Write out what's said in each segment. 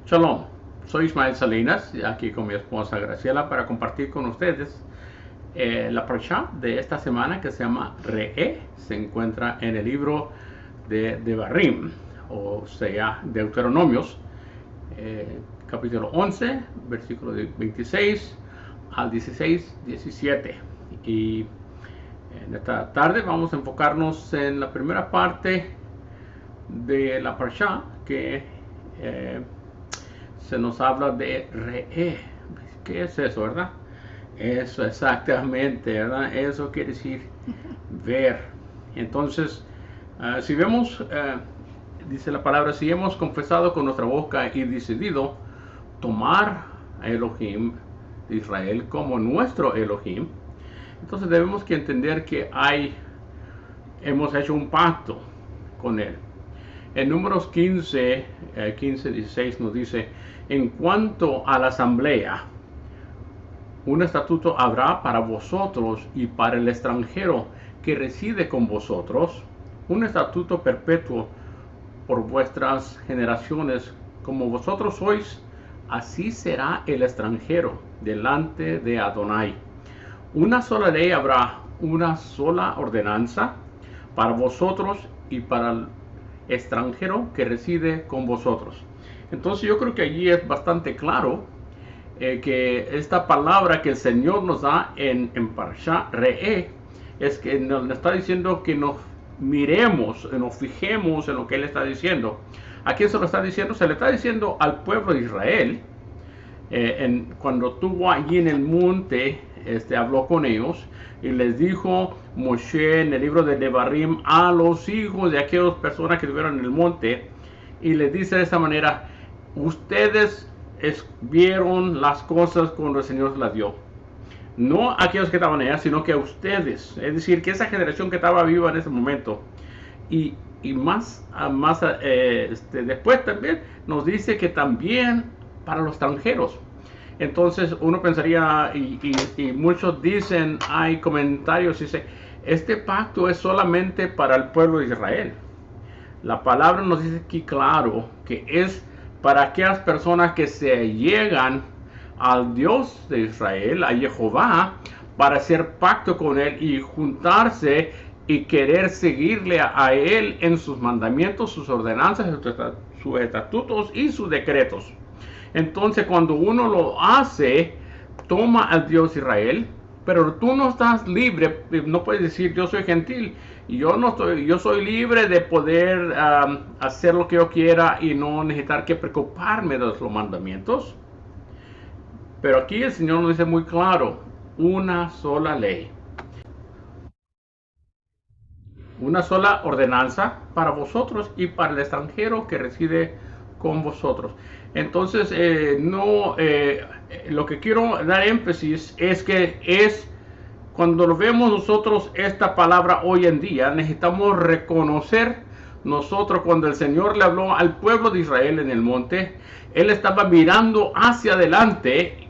Shalom, soy Ismael Salinas, aquí con mi esposa Graciela para compartir con ustedes la parashá de esta semana que se llama Re'eh. Se encuentra en el libro de Devarim, o sea, Deuteronomios, capítulo 11, versículo 26 al 16-17. Y en esta tarde vamos a enfocarnos en la primera parte de la parashá que se nos habla de Re'eh. ¿Qué es eso, verdad? Eso exactamente, ¿verdad? Eso quiere decir ver. Entonces, si vemos, dice la palabra, si hemos confesado con nuestra boca y decidido tomar a Elohim de Israel como nuestro Elohim, entonces debemos que entender que hemos hecho un pacto con él. En Números 15:16 nos dice: en cuanto a la asamblea, un estatuto habrá para vosotros y para el extranjero que reside con vosotros, un estatuto perpetuo por vuestras generaciones, como vosotros sois, así será el extranjero delante de Adonai. Una sola ley habrá, una sola ordenanza para vosotros y para el extranjero que reside con vosotros. Entonces yo creo que allí es bastante claro que esta palabra que el Señor nos da en Parashá Re'eh es que nos está diciendo que nos miremos, nos fijemos en lo que Él está diciendo. ¿A quién se lo está diciendo? Se le está diciendo al pueblo de Israel. Cuando estuvo allí en el monte, habló con ellos y les dijo Moshe en el libro de Devarim a los hijos de aquellas personas que estuvieron en el monte, y les dice de esta manera: ustedes vieron las cosas cuando el Señor las dio. No a aquellos que estaban allá, sino que a ustedes. Es decir, que esa generación que estaba viva en ese momento. Y después también nos dice que también para los extranjeros. Entonces uno pensaría, y muchos dicen, hay comentarios, dice, este pacto es solamente para el pueblo de Israel. La palabra nos dice aquí claro que es para aquellas personas que se llegan al Dios de Israel, a Jehová, para hacer pacto con Él y juntarse y querer seguirle a Él en sus mandamientos, sus ordenanzas, sus estatutos y sus decretos. Entonces cuando uno lo hace, toma al Dios de Israel, pero tú no estás libre, no puedes decir yo soy gentil, yo soy libre de poder hacer lo que yo quiera y no necesitar que preocuparme de los mandamientos. Pero aquí el Señor nos dice muy claro, una sola ley, una sola ordenanza para vosotros y para el extranjero que reside con vosotros. Entonces, lo que quiero dar énfasis es que cuando lo vemos nosotros esta palabra hoy en día, necesitamos reconocer nosotros cuando el Señor le habló al pueblo de Israel en el monte, Él estaba mirando hacia adelante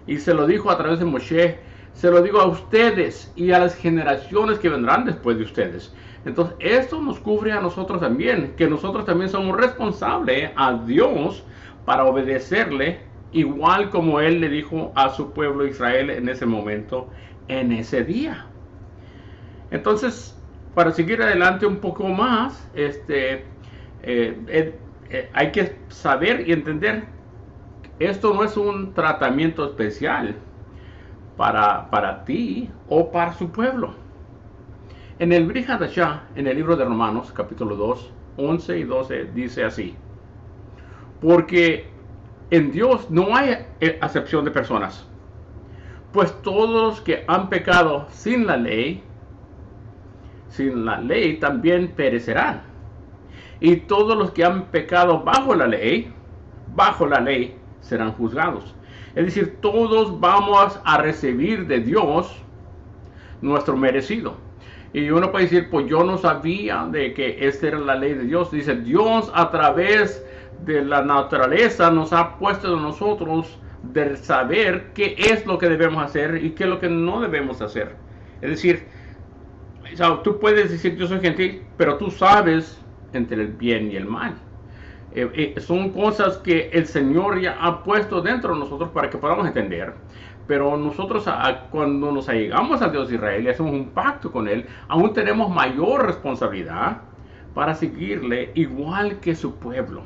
y se lo dijo a través de Moshe: se lo digo a ustedes y a las generaciones que vendrán después de ustedes. Entonces esto nos cubre a nosotros también, que nosotros también somos responsables a Dios para obedecerle, igual como Él le dijo a su pueblo Israel en ese momento, en ese día. Entonces, para seguir adelante un poco más, hay que saber y entender, esto no es un tratamiento especial para ti o para su pueblo. En el Brit Hadashah, en el libro de Romanos, capítulo 2, 11 y 12, dice así: porque en Dios no hay acepción de personas, pues todos los que han pecado sin la ley también perecerán. Y todos los que han pecado bajo la ley serán juzgados. Es decir, todos vamos a recibir de Dios nuestro merecido. Y uno puede decir, pues yo no sabía de que esta era la ley de Dios. Dice, Dios a través de la naturaleza nos ha puesto a nosotros de saber qué es lo que debemos hacer y qué es lo que no debemos hacer. Es decir, tú puedes decir yo soy gentil, pero tú sabes entre el bien y el mal. Son cosas que el Señor ya ha puesto dentro de nosotros para que podamos entender. Pero nosotros cuando nos allegamos al Dios de Israel y hacemos un pacto con Él, aún tenemos mayor responsabilidad para seguirle igual que su pueblo.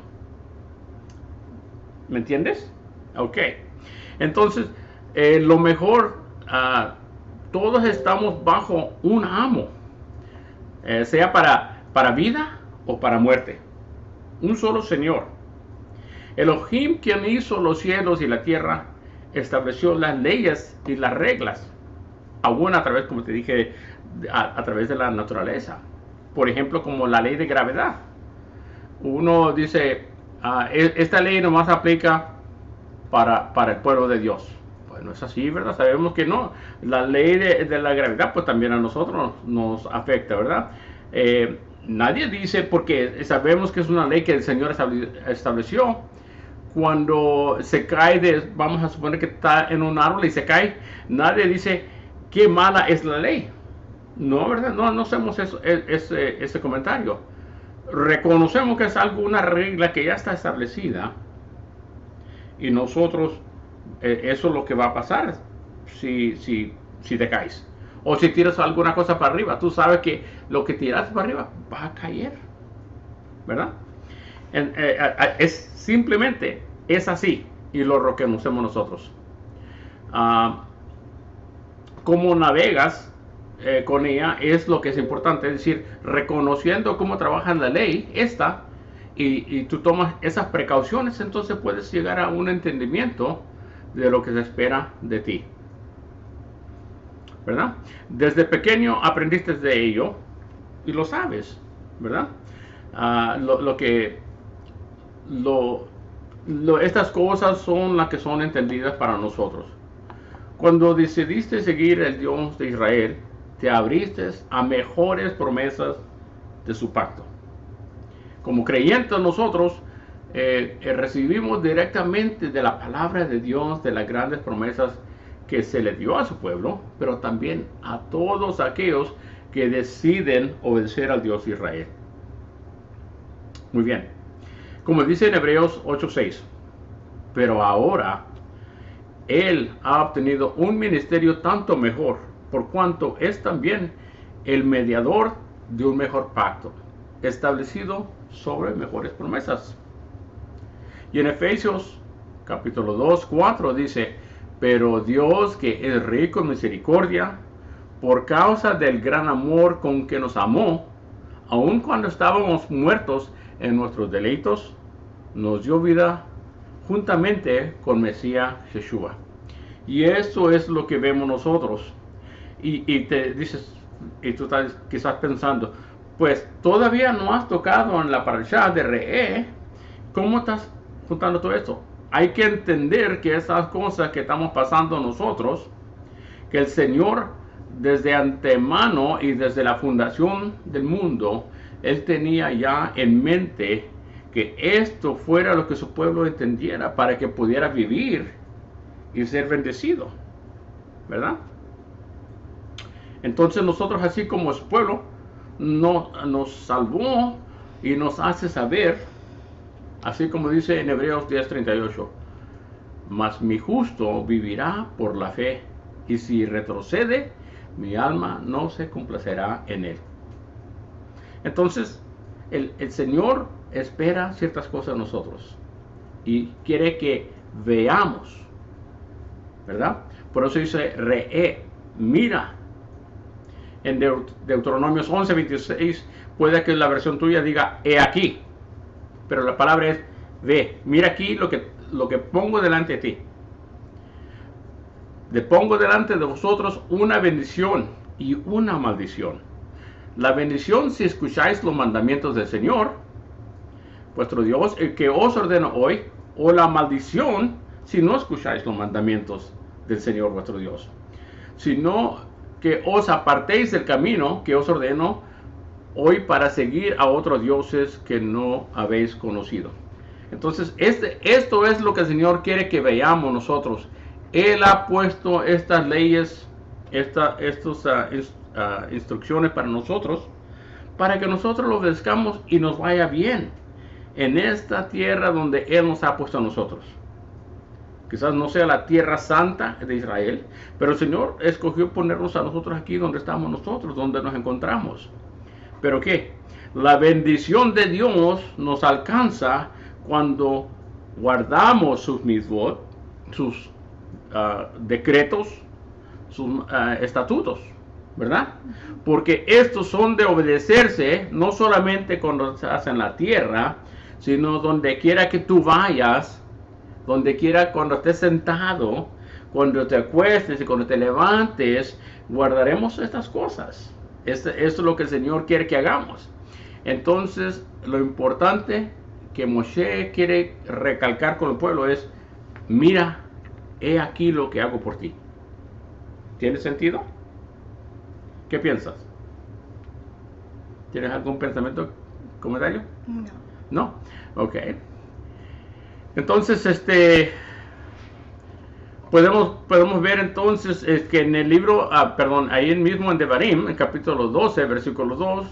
¿Me entiendes? Ok. Entonces, lo mejor, todos estamos bajo un amo, sea para vida o para muerte. Un solo Señor. Elohim, quien hizo los cielos y la tierra, estableció las leyes y las reglas, aún a través, como te dije, a través de la naturaleza. Por ejemplo, como la ley de gravedad. Uno dice, esta ley nomás aplica para el pueblo de Dios. Pues no es así, ¿verdad? Sabemos que no. La ley de la gravedad, pues también a nosotros nos afecta, ¿verdad? Nadie dice, porque sabemos que es una ley que el Señor estableció. Cuando se cae, vamos a suponer que está en un árbol y se cae, nadie dice qué mala es la ley. No, ¿verdad? No hacemos ese comentario. Reconocemos que es una regla que ya está establecida y nosotros, eso es lo que va a pasar si te caes. O si tiras alguna cosa para arriba, tú sabes que lo que tiras para arriba va a caer, ¿verdad? Simplemente es así y lo reconocemos nosotros. Cómo navegas con ella es lo que es importante, es decir, reconociendo cómo trabaja la ley y tú tomas esas precauciones, entonces puedes llegar a un entendimiento de lo que se espera de ti, ¿verdad? Desde pequeño aprendiste de ello y lo sabes, ¿verdad? Estas cosas son las que son entendidas para nosotros. Cuando decidiste seguir el Dios de Israel, te abriste a mejores promesas de su pacto. Como creyentes nosotros recibimos directamente de la palabra de Dios de las grandes promesas que se le dio a su pueblo, pero también a todos aquellos que deciden obedecer al Dios de Israel. Muy bien. Como dice en Hebreos 8:6, pero ahora Él ha obtenido un ministerio tanto mejor, por cuanto es también el mediador de un mejor pacto, establecido sobre mejores promesas. Y en Efesios capítulo 2:4 dice, pero Dios, que es rico en misericordia, por causa del gran amor con que nos amó, aun cuando estábamos muertos en nuestros delitos, nos dio vida juntamente con Mesías Yeshua. Y eso es lo que vemos nosotros. Y te dices, y tú estás quizás pensando, pues todavía no has tocado en la parashá de Re'é. ¿Cómo estás juntando todo esto? Hay que entender que esas cosas que estamos pasando nosotros, que el Señor desde antemano y desde la fundación del mundo, Él tenía ya en mente que esto fuera lo que su pueblo entendiera para que pudiera vivir y ser bendecido, ¿verdad? Entonces nosotros, así como su pueblo nos salvó y nos hace saber, así como dice en Hebreos 10:38, mas mi justo vivirá por la fe, y si retrocede, mi alma no se complacerá en él. Entonces el Señor espera ciertas cosas de nosotros y quiere que veamos, ¿verdad? Por eso dice Re'é, mira. En Deuteronomios 11:26 puede que la versión tuya diga he aquí, pero la palabra es ve, mira aquí lo que pongo delante de ti. Le pongo delante de vosotros una bendición y una maldición. La bendición si escucháis los mandamientos del Señor, vuestro Dios, el que os ordeno hoy, o la maldición si no escucháis los mandamientos del Señor vuestro Dios. Sino que os apartéis del camino que os ordeno hoy para seguir a otros dioses que no habéis conocido. Entonces, esto es lo que el Señor quiere que veamos nosotros. Él ha puesto estas leyes, estas instrucciones para nosotros, para que nosotros lo obedezcamos y nos vaya bien en esta tierra donde Él nos ha puesto a nosotros. Quizás no sea la tierra santa de Israel, pero el Señor escogió ponernos a nosotros aquí donde estamos nosotros, donde nos encontramos. ¿Pero qué? La bendición de Dios nos alcanza cuando guardamos sus mitzvot, sus decretos, sus estatutos, ¿verdad? Porque estos son de obedecerse no solamente cuando estás en la tierra, sino donde quiera que tú vayas, donde quiera cuando estés sentado, cuando te acuestes y cuando te levantes, guardaremos estas cosas. Esto es lo que el Señor quiere que hagamos. Entonces, lo importante que Moshe quiere recalcar con el pueblo es, mira, he aquí lo que hago por ti. ¿Tiene sentido? ¿Qué piensas? ¿Tienes algún pensamiento, comentario? No. ¿No? Ok. Entonces, podemos ver entonces que en el libro, ahí mismo en Devarim, en capítulo 12, versículo 2,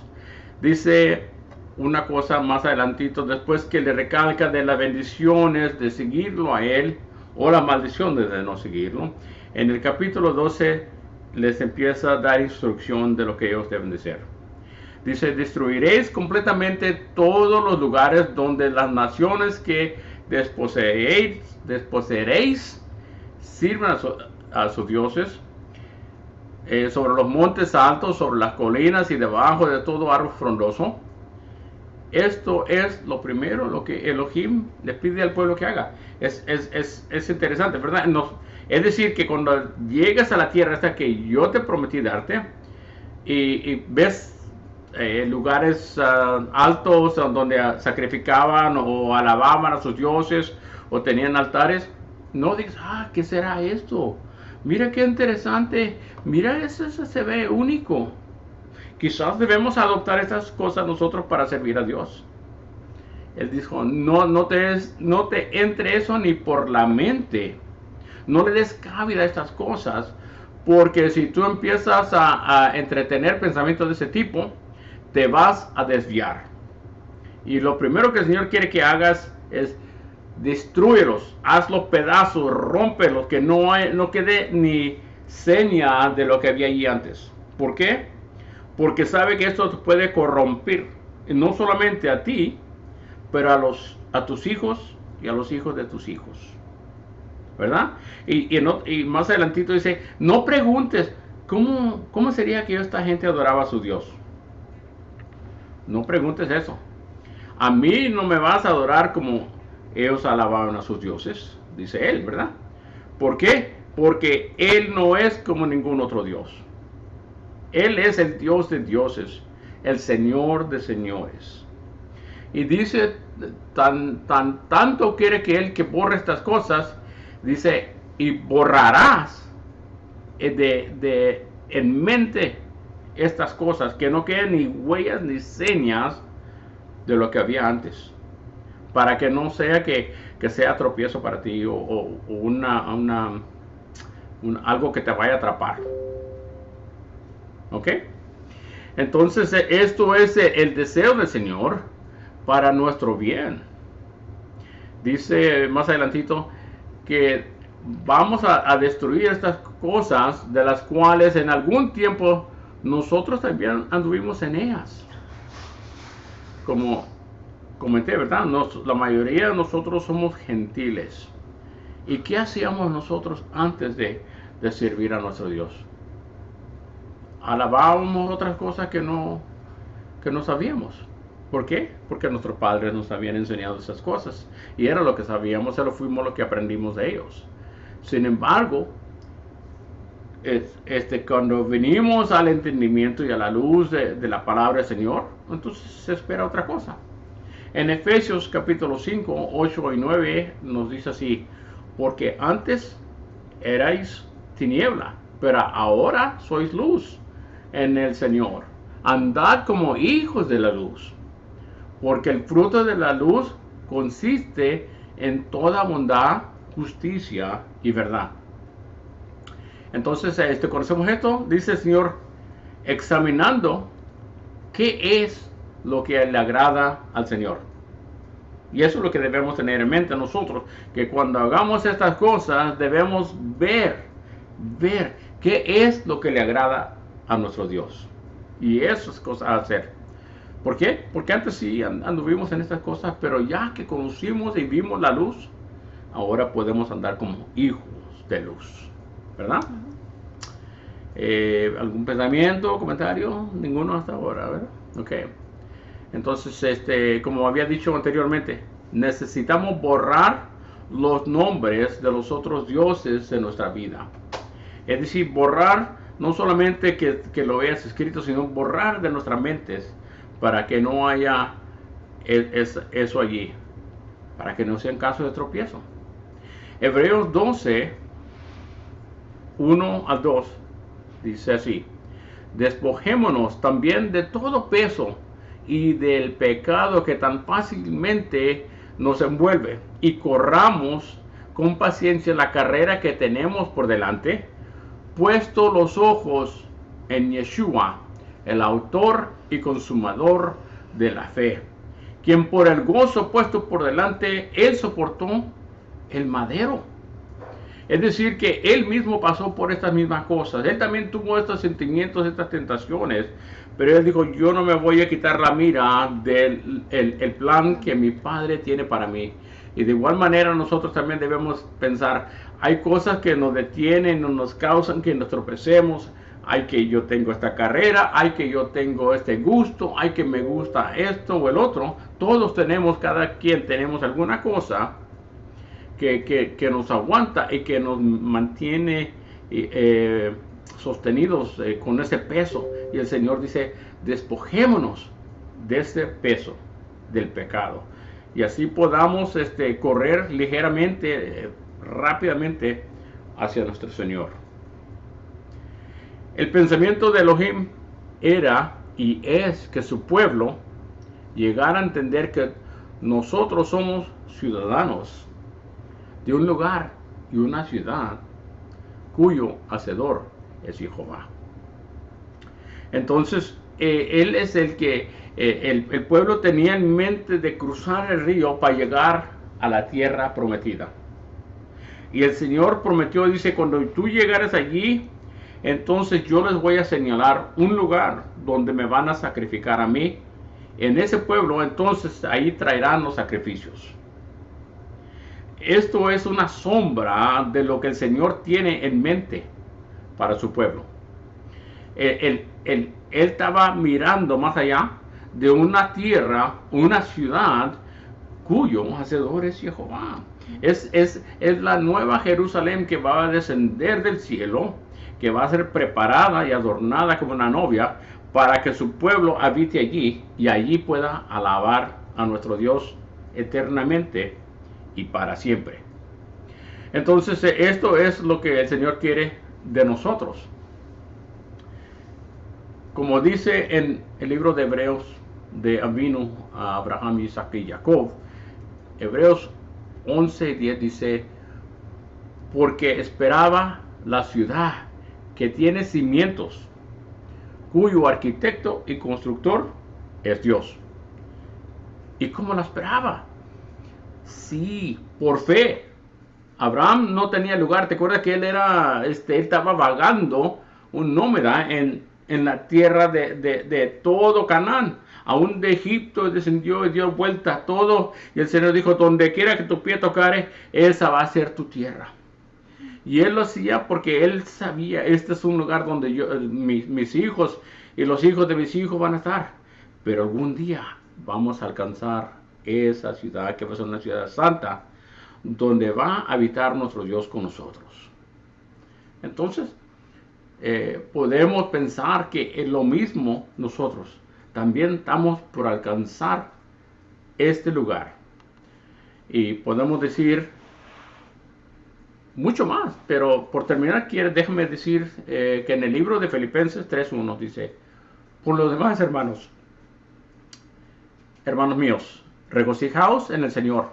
dice una cosa más adelantito, después que le recalca de las bendiciones de seguirlo a él, o la maldición de no seguirlo. En el capítulo 12 les empieza a dar instrucción de lo que ellos deben de hacer. Dice, destruiréis completamente todos los lugares donde las naciones que desposeeréis sirvan a sus dioses, sobre los montes altos, sobre las colinas y debajo de todo árbol frondoso. Esto es lo primero, lo que Elohim le pide al pueblo que haga. Es interesante, ¿verdad? Es decir, que cuando llegas a la tierra esta que yo te prometí darte, y ves lugares altos donde sacrificaban o alababan a sus dioses o tenían altares, no digas, ¿qué será esto? Mira qué interesante, mira, eso se ve único. Quizás debemos adoptar estas cosas nosotros para servir a Dios. Él dijo, no te entre eso ni por la mente. No le des cabida a estas cosas, porque si tú empiezas a entretener pensamientos de ese tipo, te vas a desviar. Y lo primero que el Señor quiere que hagas es destruirlos, hazlos pedazos, rómpelos, que no quede ni seña de lo que había allí antes. ¿Por qué? Porque sabe que esto te puede corromper, y no solamente a ti, pero a tus hijos y a los hijos de tus hijos, ¿verdad? Y más adelantito dice, no preguntes, ¿cómo sería que esta gente adoraba a su Dios? No preguntes eso. A mí no me vas a adorar como ellos alababan a sus dioses, dice él, ¿verdad? ¿Por qué? Porque él no es como ningún otro Dios. Él es el Dios de dioses, el Señor de señores. Y dice, tanto quiere que él que borre estas cosas, dice, y borrarás en mente estas cosas, que no queden ni huellas ni señas de lo que había antes, para que no sea que sea tropiezo para ti o algo que te vaya a atrapar. ¿Ok? Entonces esto es el deseo del Señor para nuestro bien. Dice más adelantito que vamos a destruir estas cosas de las cuales en algún tiempo nosotros también anduvimos en ellas. Como comenté, ¿verdad? La mayoría de nosotros somos gentiles. ¿Y qué hacíamos nosotros antes de servir a nuestro Dios? Alabábamos otras cosas que no sabíamos. ¿Por qué? Porque nuestros padres nos habían enseñado esas cosas. Y era lo que sabíamos, fuimos lo que aprendimos de ellos. Sin embargo, cuando venimos al entendimiento y a la luz de la palabra del Señor, entonces se espera otra cosa. En Efesios capítulo 5, 8 y 9 nos dice así, porque antes erais tiniebla, pero ahora sois luz en el Señor. Andad como hijos de la luz, porque el fruto de la luz consiste en toda bondad, justicia y verdad. Entonces, conocemos esto, dice el Señor, examinando qué es lo que le agrada al Señor. Y eso es lo que debemos tener en mente nosotros, que cuando hagamos estas cosas debemos ver qué es lo que le agrada a nuestro Dios. Y eso es cosa a hacer. ¿Por qué? Porque antes sí anduvimos en estas cosas, pero ya que conocimos y vimos la luz, ahora podemos andar como hijos de luz, ¿verdad? ¿Algún pensamiento, comentario? Ninguno hasta ahora, ¿verdad? Ok. Entonces, como había dicho anteriormente, necesitamos borrar los nombres de los otros dioses en nuestra vida. Es decir, borrar no solamente que lo veas escrito, sino borrar de nuestras mentes para que no haya eso allí, para que no sean casos de tropiezo. Hebreos 12, 1 al 2, dice así: despojémonos también de todo peso y del pecado que tan fácilmente nos envuelve, y corramos con paciencia la carrera que tenemos por delante, puesto los ojos en Yeshua, el autor y consumador de la fe, quien por el gozo puesto por delante, él soportó el madero. Es decir, que él mismo pasó por estas mismas cosas. Él también tuvo estos sentimientos, estas tentaciones, pero él dijo: yo no me voy a quitar la mira del el plan que mi Padre tiene para mí. Y de igual manera nosotros también debemos pensar, hay cosas que nos detienen, nos causan que nos tropecemos. Hay que yo tengo esta carrera, hay que yo tengo este gusto, hay que me gusta esto o el otro. Todos tenemos, cada quien tenemos alguna cosa que nos aguanta y que nos mantiene sostenidos con ese peso. Y el Señor dice: despojémonos de ese peso del pecado, y así podamos correr ligeramente, rápidamente hacia nuestro Señor. El pensamiento de Elohim era y es que su pueblo llegara a entender que nosotros somos ciudadanos de un lugar y una ciudad cuyo hacedor es Jehová. Entonces, él es el que el pueblo tenía en mente de cruzar el río para llegar a la tierra prometida. Y el Señor prometió, dice: cuando tú llegares allí, entonces yo les voy a señalar un lugar donde me van a sacrificar a mí. En ese pueblo, entonces ahí traerán los sacrificios. Esto es una sombra de lo que el Señor tiene en mente para su pueblo. Él estaba mirando más allá de una tierra, una ciudad cuyo hacedor es Jehová. Es la nueva Jerusalén que va a descender del cielo, que va a ser preparada y adornada como una novia para que su pueblo habite allí y allí pueda alabar a nuestro Dios eternamente y para siempre. Entonces, esto es lo que el Señor quiere de nosotros. Como dice en el libro de Hebreos, de Avinu a Abraham, Isaac y Jacob, Hebreos 11:10 dice: porque esperaba la ciudad que tiene cimientos, cuyo arquitecto y constructor es Dios. ¿Y cómo la esperaba? Sí, por fe. Abraham no tenía lugar. ¿Te acuerdas que él estaba vagando, un nómada en la tierra de todo Canaán? Aún de Egipto descendió y dio vuelta a todo. Y el Señor dijo: donde quiera que tu pie tocare, esa va a ser tu tierra. Y él lo hacía porque él sabía: este es un lugar donde mis hijos y los hijos de mis hijos van a estar. Pero algún día vamos a alcanzar esa ciudad que va a ser una ciudad santa, donde va a habitar nuestro Dios con nosotros. Entonces, podemos pensar que es lo mismo nosotros. También estamos por alcanzar este lugar. Y podemos decir mucho más, pero por terminar, déjame decir que en el libro de Filipenses 3:1 dice: por lo demás, hermanos míos, regocijaos en el Señor.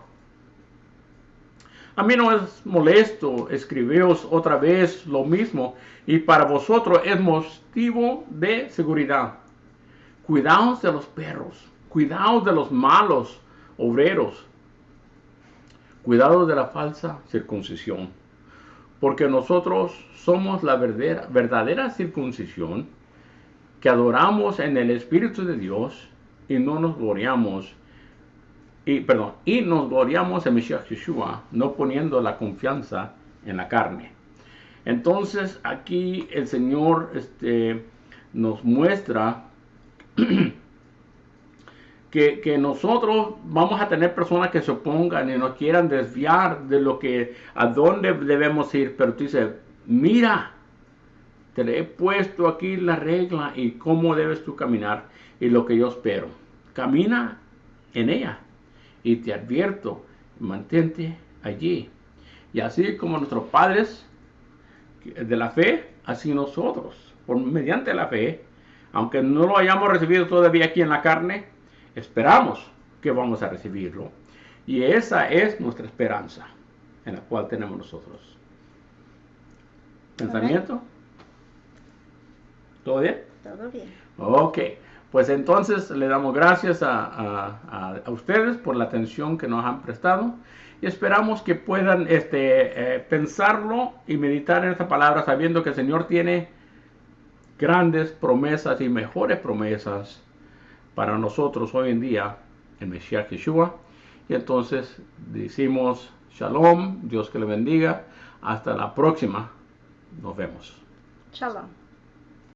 A mí no es molesto escribiros otra vez lo mismo, y para vosotros es motivo de seguridad. Cuidaos de los perros, cuidaos de los malos obreros, Cuidado de la falsa circuncisión, porque nosotros somos la verdadera circuncisión que adoramos en el Espíritu de Dios y no nos gloriamos y nos gloriamos en Mashiach Yeshua, no poniendo la confianza en la carne. Entonces aquí el Señor nos muestra que nosotros vamos a tener personas que se opongan y nos quieran desviar de a dónde debemos ir, pero tú dices, mira, te le he puesto aquí la regla y cómo debes tú caminar y lo que yo espero. Camina en ella y te advierto, mantente allí. Y así como nuestros padres de la fe, así nosotros, mediante la fe, aunque no lo hayamos recibido todavía aquí en la carne, esperamos que vamos a recibirlo. Y esa es nuestra esperanza en la cual tenemos nosotros. ¿Pensamiento? ¿Todo bien? Todo bien. Ok, pues entonces le damos gracias a ustedes por la atención que nos han prestado y esperamos que puedan pensarlo y meditar en esta palabra sabiendo que el Señor tiene grandes promesas y mejores promesas para nosotros hoy en día en Mashiach Yeshua. Y entonces decimos Shalom, Dios que le bendiga, hasta la próxima, nos vemos. Shalom.